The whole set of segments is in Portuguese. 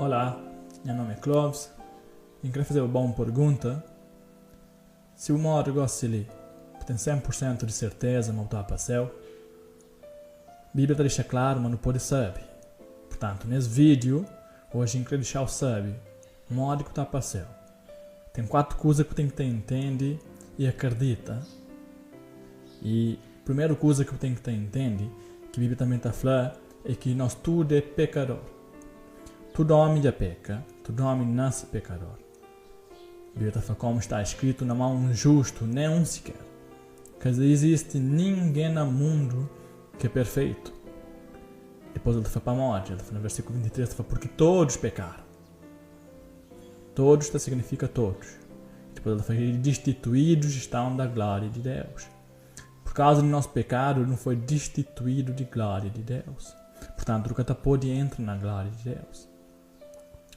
Olá, meu nome é Clovis e queria fazer uma pergunta. Se o morre gosta de tem 100% de certeza de voltar para o céu, a Bíblia deixa claro, mas não pode saber. Portanto, nesse vídeo, hoje eu quero deixar o saber, morre que está para o céu. Tem 4 coisas que eu tenho que entender e acredita. E a primeira coisa que eu tenho que entender, que a Bíblia também está falando, é que nós tudo é pecador. Todo homem já peca, todo homem nasce pecador. A Bíblia está falando como está escrito, não há um justo, nem um sequer. Quer dizer, existe ninguém no mundo que é perfeito. Depois ele fala para a morte, ele fala no versículo 23, ele fala, porque todos pecaram. Todos significa todos. Depois ele fala que destituídos estão da glória de Deus. Por causa do nosso pecado, ele não foi destituído de glória de Deus. Portanto, nunca pode entrar na glória de Deus.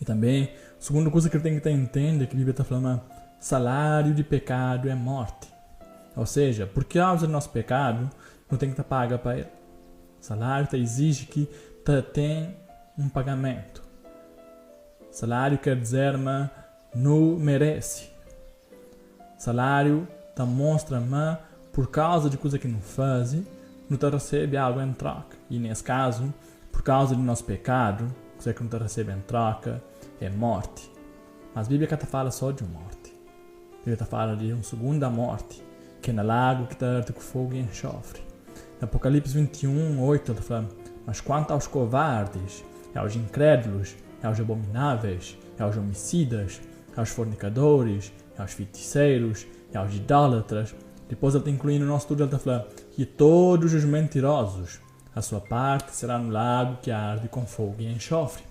E também, a segunda coisa que eu tenho que entender é que a Bíblia está falando, salário de pecado é morte. Ou seja, por causa do nosso pecado, não tem que pagar para ele. O salário exige que tenha um pagamento. Salário quer dizer, mas não merece. Salário mostra, mas por causa de coisa que não faz, não recebe algo em troca. E nesse caso, por causa do nosso pecado, coisa que não recebe em troca é morte. Mas a Bíblia está fala só de morte. A Bíblia está falando de uma segunda morte, que é no lago que está com fogo e enxofre. Em Apocalipse 21, 8, ele fala, mas quanto aos covardes, aos incrédulos, aos abomináveis, aos homicidas, aos fornicadores, aos feiticeiros, aos idólatras, depois ele está incluindo no nosso estudo, ele está falando, e todos os mentirosos, a sua parte será no lago que arde com fogo e enxofre,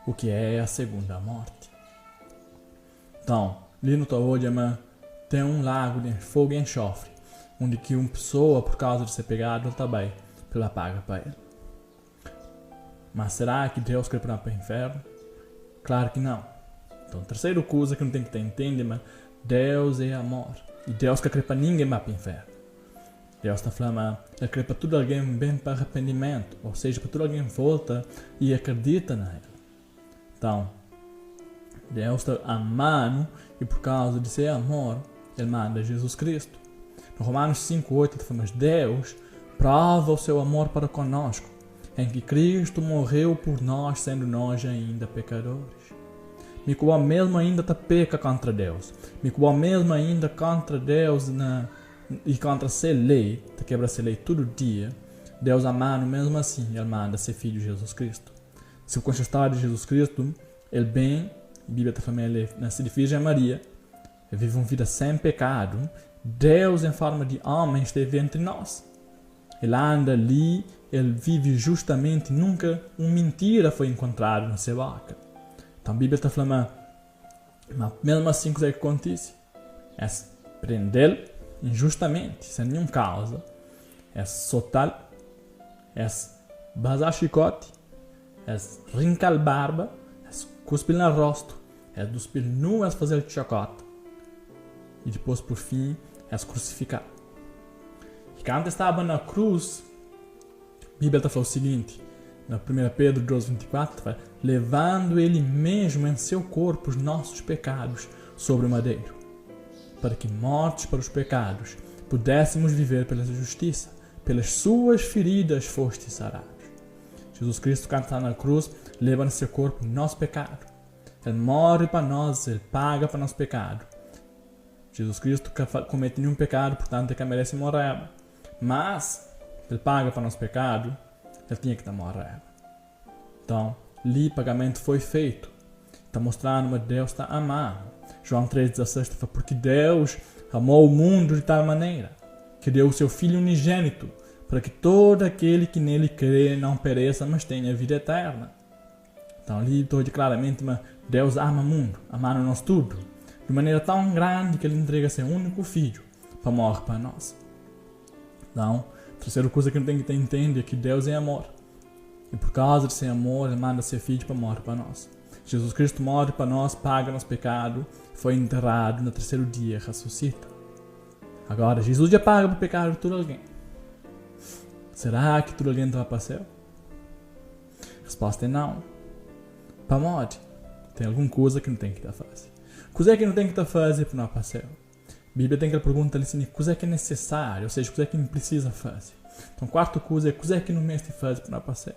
o que é a segunda morte. Então, ali no Torodiama tem um lago de fogo e enxofre, onde que uma pessoa, por causa de ser pegado, ele também, ela paga para ele. Mas será que Deus quer para o inferno? Claro que não. Então, a terceira coisa que não tem que entender, mas Deus é amor. E Deus quer para ninguém para o inferno. Deus está falando, ele quer para todo alguém bem para arrependimento, ou seja, para todo alguém volta e acredita nele. Então, Deus está amando e por causa de ser amor, ele manda Jesus Cristo. No Romanos 5:8 ele fala, mas Deus prova o seu amor para conosco, em que Cristo morreu por nós, sendo nós ainda pecadores. Micoa mesmo ainda peca contra Deus. Micoa mesmo ainda contra Deus e contra ser lei, quebra ser lei todo dia. Deus amando mesmo assim, ele manda seu filho Jesus Cristo. Se com a história de Jesus Cristo, ele bem, a Bíblia está falando, ele nasce de Virgem Maria, ele vive uma vida sem pecado. Deus em forma de homem esteve entre nós. Ele anda ali, ele vive justamente, nunca uma mentira foi encontrada na sua boca. Então a Bíblia está falando, mas mesmo assim o que acontece? É prendê-lo injustamente, sem nenhuma causa. É soltá-lo, é basar chicote, é rincar barba, é cuspir no rosto, é cuspir nu, é fazer chicote. E depois, por fim, é crucificar. E quando estava na cruz, a Bíblia está falando o seguinte, na 1 Pedro 2:24, fala, levando ele mesmo em seu corpo os nossos pecados sobre o madeiro, para que, mortos para os pecados, pudéssemos viver pela justiça. Pelas suas feridas fostes sarados. Jesus Cristo, quando está na cruz, leva no seu corpo o nosso pecado. Ele morre para nós, ele paga para nosso pecado. Jesus Cristo não comete nenhum pecado, portanto, ele merece morrer. Mas, ele paga para nosso pecado, ele tinha que morrer. Então, ali o pagamento foi feito. Está mostrando que Deus está amando. João 3,16 fala, porque Deus amou o mundo de tal maneira que deu o seu Filho unigênito para que todo aquele que nele crê não pereça, mas tenha vida eterna. Então, ali estou claramente, mas Deus ama o mundo, amando nós tudo, de maneira tão grande que ele entrega seu único Filho para morrer para nós. Então, a terceira coisa que a gente tem que entender é que Deus é amor. E por causa de ser amor, ele manda seu Filho para morrer para nós. Jesus Cristo morre para nós, paga nosso pecado, foi enterrado, no terceiro dia ressuscita. Agora, Jesus já paga para o pecado de todo alguém. Será que todo alguém vai para o céu? A resposta é não. Para a morte. Tem alguma coisa que não tem que estar fazer. Coisa que não tem que estar fazer para não passar. A Bíblia tem aquela pergunta ali assim, coisa que é necessário, ou seja, coisa que não precisa fazer. Então, quarta coisa que não mestre fazer para não passar.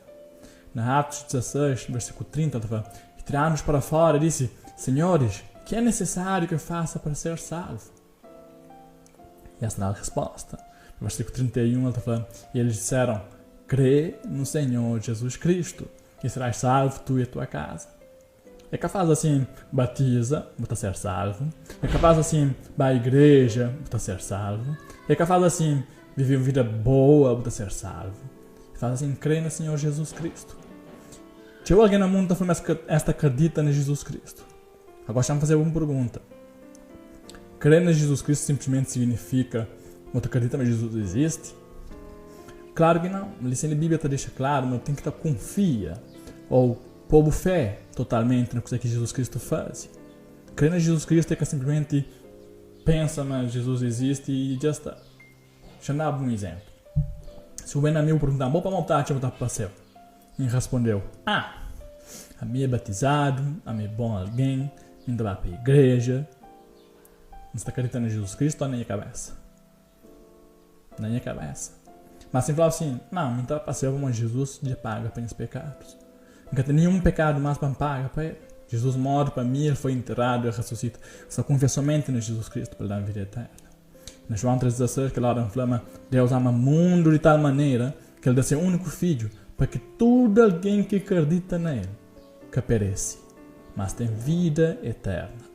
Na Atos 16, versículo 30, ele fala, e tirando-os para fora, disse, Senhores, que é necessário que eu faça para ser salvo? E essa era a resposta. No versículo 31, ele está falando, e eles disseram, crê no Senhor Jesus Cristo, e serás salvo tu e a tua casa. É capaz assim, batiza, para ser salvo. É capaz assim, vai à igreja, para ser salvo. É capaz assim, viver uma vida boa, para ser salvo. É capaz assim, crê no Senhor Jesus Cristo. Se alguém no mundo está falando que esta acredita em Jesus Cristo. Agora estamos a fazer uma pergunta. Crer em Jesus Cristo simplesmente significa você acredita que Jesus existe? Claro que não. A Bíblia te deixa claro, mas tem que estar confia ou pôr fé totalmente no que Jesus Cristo faz. Crer em Jesus Cristo é que simplesmente pensa, mas Jesus existe e já está. Deixa eu dar um exemplo. Se o amigo perguntar, vou para montar, deixa eu voltar para o céu. E respondeu, a mim é batizado, a mim é bom alguém, ainda vai para a igreja. Não está acreditando em Jesus Cristo ou na minha cabeça? Na minha cabeça. Mas se falar assim, não, então para ser mas Jesus já paga pelos pecados. Não tem nenhum pecado mais para pagar para ele. Jesus morre para mim, ele foi enterrado e ressuscita. Só confia somente em Jesus Cristo para dar a vida eterna. Na João 3,16, que lá inflama, Deus ama o mundo de tal maneira que ele dá seu único filho para que todo alguém que acredita nele que perece, mas tem vida eterna.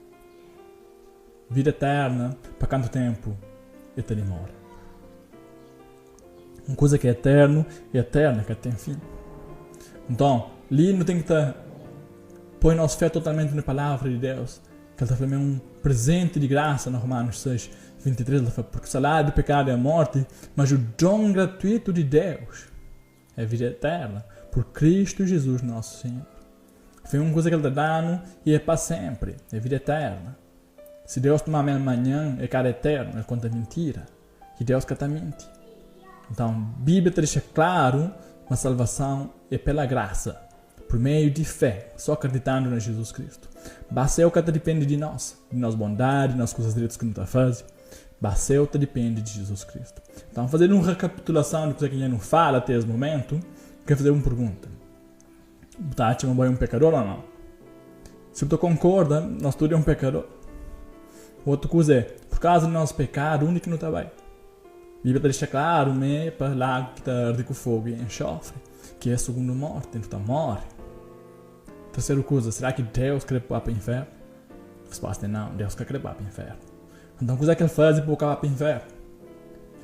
Vida eterna, para quanto tempo? Ele morre. Uma coisa que é eterna, que tem fim. Então, ali não tem que estar põe nossa fé totalmente na palavra de Deus, que ele está falando um presente de graça no Romanos 6, 23, ele fala, porque o salário do pecado é a morte, mas o dom gratuito de Deus é a vida eterna, por Cristo Jesus nosso Senhor. Foi uma coisa que ele está dando e é para sempre, é vida eterna. Se Deus tomar amanhã, é cara eterno, ele conta mentira, e Deus que está mentindo. Então, a Bíblia deixa claro que a salvação é pela graça, por meio de fé, só acreditando em Jesus Cristo. Basta o que depende de nós bondade, de nossas coisas direitas que não está fazendo. Basta o que depende de Jesus Cristo. Então, fazendo uma recapitulação de coisa que a gente não fala até esse momento, quero fazer uma pergunta. Você é um pecador ou não? Se você concorda, nós todos é um pecador. Outra coisa é, por causa do nosso pecado, o único que não está bem. A Bíblia deixa claro, para lá que está arde com fogo e enxofre, que é a segunda morte, então morre. Terceira coisa, será que Deus quer pôr para o inferno? A resposta é não, Deus quer pôr para o inferno. Então, o que ele faz para pôr para o inferno?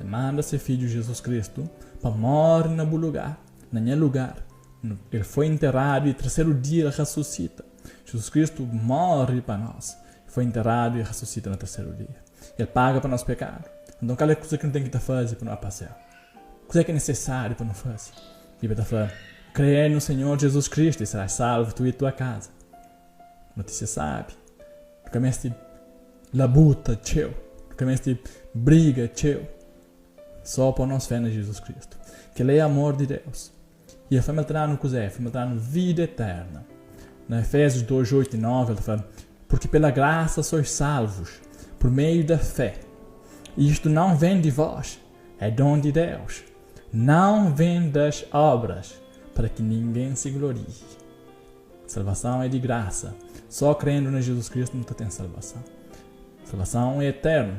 Ele manda seu filho Jesus Cristo para morrer no lugar, Ele foi enterrado e terceiro dia ele ressuscita. Jesus Cristo morre para nós, foi enterrado e ressuscita no terceiro dia. Ele paga para nosso pecado. Então, qual é a coisa que não tem que fazer para não passar? Coisa que é necessário para não fazer? A Bíblia está falando, crê no Senhor Jesus Cristo e serás salvo tu e tua casa. Notícia sabe. Começa labuta, tchau. Começa briga, tchau. Só por nós fé em Jesus Cristo. Que ele é amor de Deus. E ele foi me trazendo coisa é, foi me trazendo vida eterna. Na Efésios 2, 8 e 9, ele fala, porque pela graça sois salvos, por meio da fé. E isto não vem de vós, é dom de Deus. Não vem das obras, para que ninguém se glorie. Salvação é de graça. Só crendo em Jesus Cristo não tem salvação. Salvação é eterna.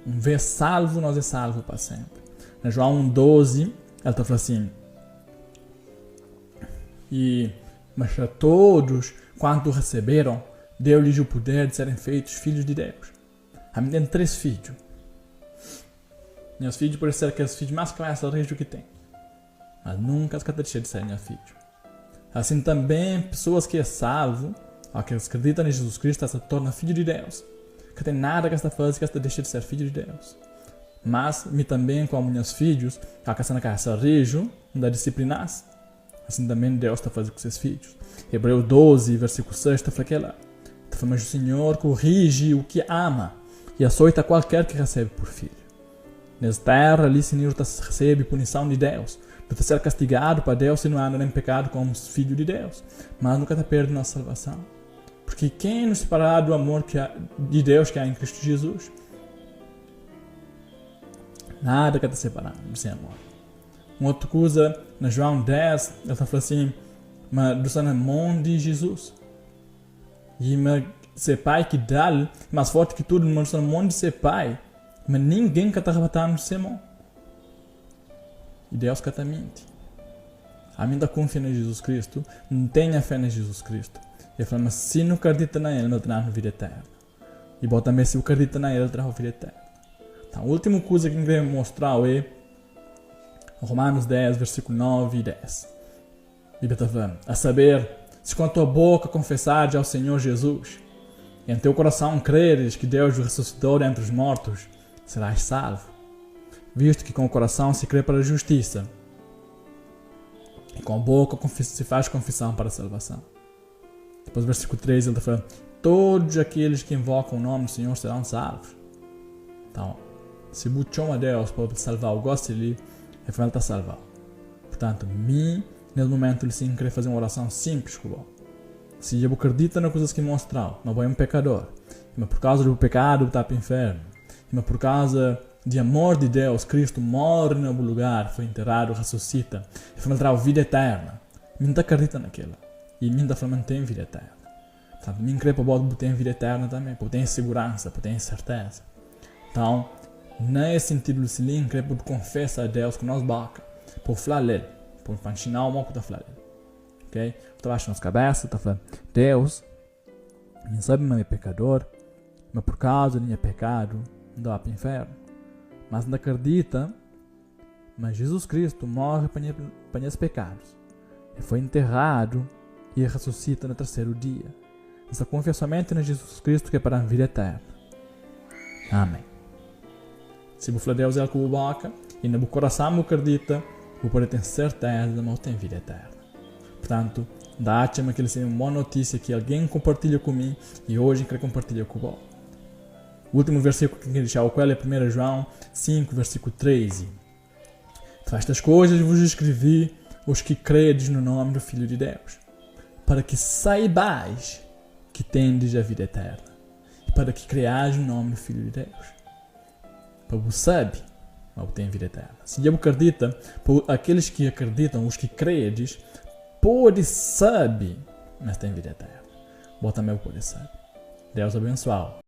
Uma vez salvo, nós é salvo para sempre. Na João 1,12, ele está falando assim, mas a todos quanto receberam, deu-lhes o poder de serem feitos filhos de Deus. A mim tem 3 filhos. Meus filhos podem ser aqueles filhos mais classes que tem. Mas nunca se deixar de ser meus filhos. Assim também, pessoas que é salvo, ou que acreditam em Jesus Cristo, se tornam filhos de Deus. Que tem nada que esta faz que esta deixa de ser filho de Deus. Mas, me também, como meus filhos, a casa na casa rijo, da disciplinar. Assim também Deus está fazendo com seus filhos. Hebreus 12, versículo 6, está falando mas o Senhor corrige o que ama e açoita qualquer que recebe por filho. Nessa terra, ali, o Senhor recebe punição de Deus. Você ser castigado para Deus se não anda em pecado como filho de Deus. Mas nunca está perdendo a salvação. Porque quem nos separará do amor de Deus que há em Cristo Jesus? Nada que te separar desse amor. Uma outra coisa, na João 10, ele está falando assim, mas do sangue mão de Jesus. E ser pai que dá mais forte que tudo, mas do mão de ser pai. Mas ninguém que está arrebatando de ser mão. E Deus que está mente. A mim dá confia em Jesus Cristo, não tenha fé em Jesus Cristo. E ele fala, mas se não acredita nele, não terá vida eterna. E bom, também se acredita nele, ele terá vida eterna. Então, a última coisa que eu queria mostrar é Romanos 10, versículo 9 e 10. A Bíblia está falando, a saber, se com a tua boca confessares ao Senhor Jesus, e em teu coração creres que Deus o ressuscitou dentre os mortos, serás salvo. Visto que com o coração se crê para a justiça, e com a boca se faz confissão para a salvação. Depois do versículo 13 ele está falando, todos aqueles que invocam o nome do Senhor serão salvos. Então, se buchou a Deus para salvar o gosto dele, ele está salvado. Portanto, mim, nesse momento, ele sim quer fazer uma oração simples com ele. Se eu acredito nas coisas que mostram, mas eu um pecador, mas por causa do pecado está para o inferno, mas por causa de amor de Deus, Cristo morre no meu lugar, foi enterrado, ressuscita, e foi entrar a vida eterna. Eu não acredito naquilo. E eu está falando que tem vida eterna. Portanto, eu creio para eu ter vida eterna também, para eu ter segurança, para eu ter certeza. Então, nesse sentido, se eu creio para confessar a Deus com nós boca, para falar dele, para ensinar o mal que está falando. Ok? Estou baixo nas cabeças, está falando, Deus, me sabe que eu sou pecador, mas por causa do meu pecado, não dá para o inferno. Mas não acredita, mas Jesus Cristo morre para os pecados. Ele foi enterrado e ressuscita no terceiro dia. Essa confessamento em Jesus Cristo que é para a vida eterna. Amém. Se você Deus é com a boca e no coração acredita, você pode ter certeza de que tem vida eterna. Portanto, dá-me que ele seja uma boa notícia que alguém compartilha comigo e hoje quer compartilhar com você. O último versículo que eu quero deixar o qual é 1 João 5, versículo 13. Estas coisas vos escrevi os que credes no nome do Filho de Deus, para que saibais que tendes a vida eterna, e para que creais no nome do Filho de Deus. Para você saber, mas tem vida eterna. Se eu acredita, para aqueles que acreditam, os que credes, pode saber, mas tem vida eterna. Bota meu pode saber. Deus abençoe.